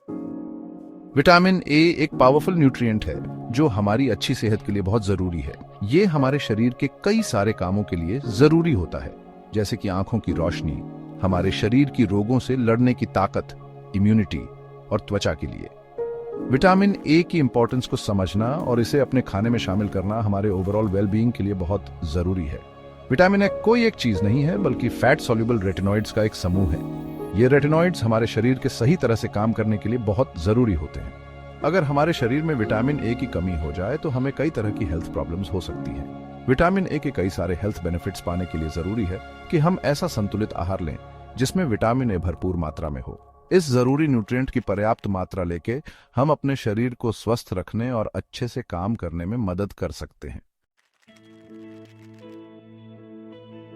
Vitamin A एक powerful nutrient है जो हमारी अच्छी सेहत के लिए बहुत जरूरी है। ये हमारे शरीर के कई सारे कामों के लिए जरूरी होता है, जैसे कि आंखों की रोशनी, हमारे शरीर की रोगों से लड़ने की ताकत, इम्यूनिटी और त्वचा के लिए। विटामिन ए की इंपॉर्टेंस को समझना और इसे अपने खाने में शामिल करना हमारे ओवरऑल वेलबीइंग के लिए बहुत जरूरी है। विटामिन ए कोई एक चीज नहीं है, बल्कि फैट सॉल्युबल रेटिनॉइड्स का एक समूह है। ये रेटिनॉइड्स हमारे शरीर के सही तरह से काम करने के लिए बहुत जरूरी होते हैं। अगर हमारे शरीर में विटामिन ए की कमी हो जाए तो हमें कई तरह की हेल्थ प्रॉब्लम्स हो सकती हैं। विटामिन ए के कई सारे हेल्थ बेनिफिट्स पाने के लिए जरूरी है कि हम ऐसा संतुलित आहार लें जिसमें विटामिन ए भरपूर मात्रा में हो। इस जरूरी न्यूट्रिएंट की पर्याप्त मात्रा लेके हम अपने शरीर को स्वस्थ रखने और अच्छे से काम करने में मदद कर सकते हैं।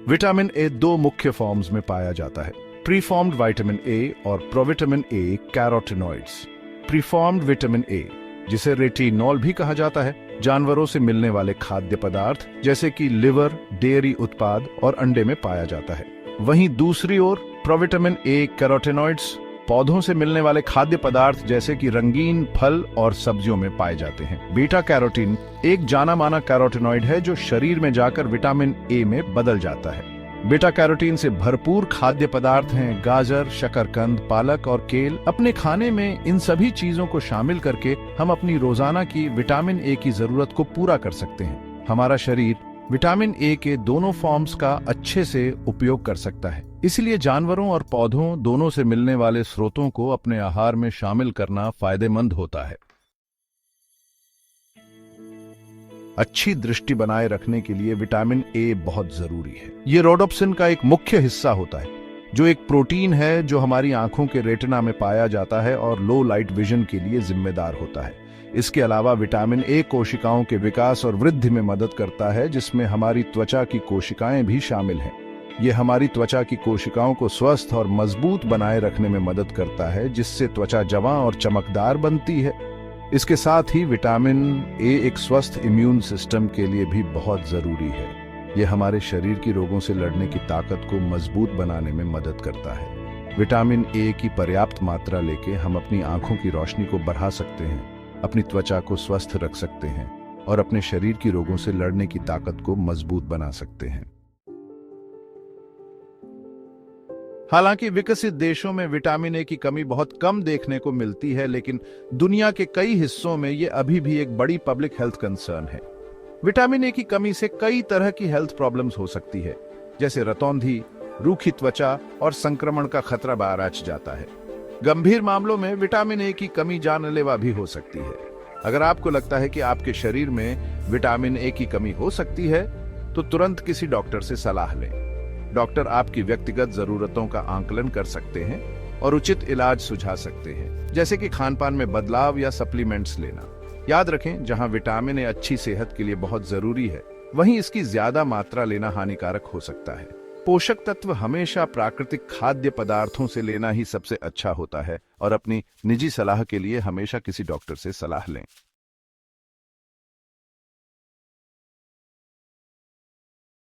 विटामिन ए दो मुख्य फॉर्म्स में पाया जाता है, प्रीफॉर्म्ड विटामिन ए और provitamin A carotenoids. Preformed vitamin A, जिसे रेटिनॉल भी कहा जाता है, जानवरों से मिलने वाले खाद्य पदार्थ जैसे कि लिवर, डेयरी उत्पाद और अंडे में पाया जाता है। वहीं दूसरी ओर प्रोविटामिन ए कैरोटिनॉइड्स पौधों से मिलने वाले खाद्य पदार्थ जैसे कि रंगीन फल और सब्जियों में पाए जाते हैं। बीटा कैरोटीन एक जाना माना कैरोटिनॉइड है जो शरीर में जाकर विटामिन ए में बदल जाता है। बीटा कैरोटीन से भरपूर खाद्य पदार्थ हैं गाजर, शकरकंद, पालक और केल। अपने खाने में इन सभी चीजों को शामिल करके हम अपनी रोजाना की विटामिन ए की जरूरत को पूरा कर सकते हैं। हमारा शरीर विटामिन ए के दोनों फॉर्म्स का अच्छे से उपयोग कर सकता है, इसलिए जानवरों और पौधों दोनों से मिलने वाले स्रोतों को अपने आहार में शामिल करना फायदेमंद होता है। अच्छी दृष्टि बनाए रखने के लिए विटामिन ए बहुत जरूरी है। ये रोडोप्सिन का एक मुख्य हिस्सा होता है, जो एक प्रोटीन है जो हमारी आंखों के रेटिना में पाया जाता है और लो लाइट विजन के लिए जिम्मेदार होता है। इसके अलावा विटामिन ए कोशिकाओं के विकास और वृद्धि में मदद करता है, जिसमें हमारी त्वचा की कोशिकाएं भी शामिल हैं। ये हमारी त्वचा की कोशिकाओं को स्वस्थ और मजबूत बनाए रखने में मदद करता है, जिससे त्वचा जवां और चमकदार बनती है। इसके साथ ही विटामिन ए एक स्वस्थ इम्यून सिस्टम के लिए भी बहुत जरूरी है। यह हमारे शरीर की रोगों से लड़ने की ताकत को मजबूत बनाने में मदद करता है। विटामिन ए की पर्याप्त मात्रा लेके हम अपनी आंखों की रोशनी को बढ़ा सकते हैं, अपनी त्वचा को स्वस्थ रख सकते हैं और अपने शरीर की रोगों से लड़ने की ताकत को मजबूत बना सकते हैं। हालांकि विकसित देशों में विटामिन ए की कमी बहुत कम देखने को मिलती है, लेकिन दुनिया के कई हिस्सों में यह अभी भी एक बड़ी पब्लिक हेल्थ कंसर्न है। विटामिन ए की कमी से कई तरह की हेल्थ प्रॉब्लम्स हो सकती है, जैसे रतौंधी, रूखी त्वचा और संक्रमण का खतरा बढ़ जाता है। गंभीर मामलों में विटामिन ए की कमी जानलेवा भी हो सकती है। अगर आपको लगता है कि आपके शरीर में विटामिन ए की कमी हो सकती है, तो तुरंत किसी डॉक्टर से सलाह लें। डॉक्टर आपकी व्यक्तिगत जरूरतों का आकलन कर सकते हैं और उचित इलाज सुझा सकते हैं, जैसे कि खानपान में बदलाव या सप्लीमेंट्स लेना। याद रखें, जहां विटामिन ए अच्छी सेहत के लिए बहुत जरूरी है, वहीं इसकी ज्यादा मात्रा लेना हानिकारक हो सकता है। पोषक तत्व हमेशा प्राकृतिक खाद्य पदार्थों से लेना ही सबसे अच्छा होता है और अपनी निजी सलाह के लिए हमेशा किसी डॉक्टर से सलाह लें।